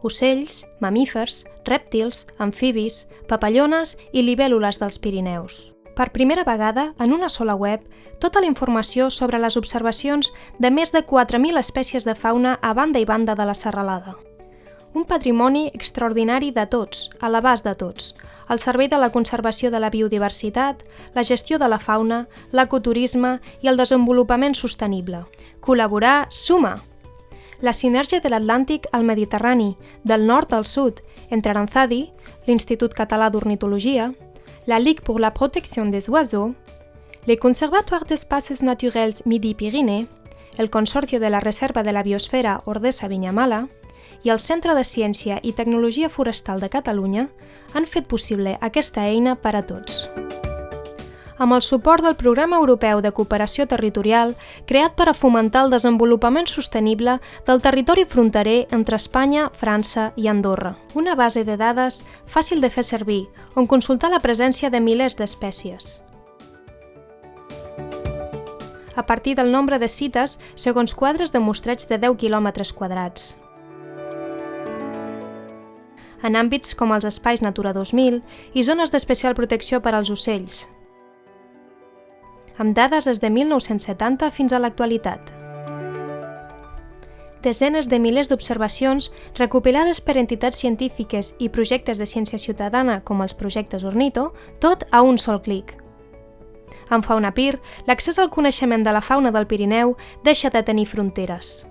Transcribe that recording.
Ocells, mamífers, rèptils, amfibis, papallones i libèl·lules dels Pirineus. Per primera vegada, en una sola web, tota la informació sobre les observacions de més de 4.000 espècies de fauna a banda i banda de la serralada. Un patrimoni extraordinari de tots, a l'abast de tots, al servei de la conservació de la biodiversitat, la gestió de la fauna, l'ecoturisme i el desenvolupament sostenible. Col·laborar suma! La sinergia de l'Atlàntic al Mediterrani, del nord al sud, entre Aranzadi, l'Institut Català d'Ornitologia, la Ligue pour la protection des oiseaux, les Conservatoires d'Espaces Naturels Midi-Pyrénées, el Consorcio de la Reserva de la Biosfera Ordesa-Vinyamala i el Centre de Ciència i Tecnologia Forestal de Catalunya han fet possible aquesta eina per a tots. Amb el suport del Programa Europeu de Cooperació Territorial, creat per a fomentar el desenvolupament sostenible del territori fronterer entre Espanya, França i Andorra. Una base de dades fàcil de fer servir, on consultar la presència de milers d'espècies. A partir del nombre de cites segons quadres de mostreig de 10 quilòmetres quadrats. En àmbits com els espais Natura 2000 i zones d'especial protecció per als ocells, amb dades des de 1970 fins a l'actualitat. Desenes de milers d'observacions recopilades per entitats científiques i projectes de ciència ciutadana com els projectes Ornito, tot a un sol clic. Amb FaunaPir, l'accés al coneixement de la fauna del Pirineu deixa de tenir fronteres.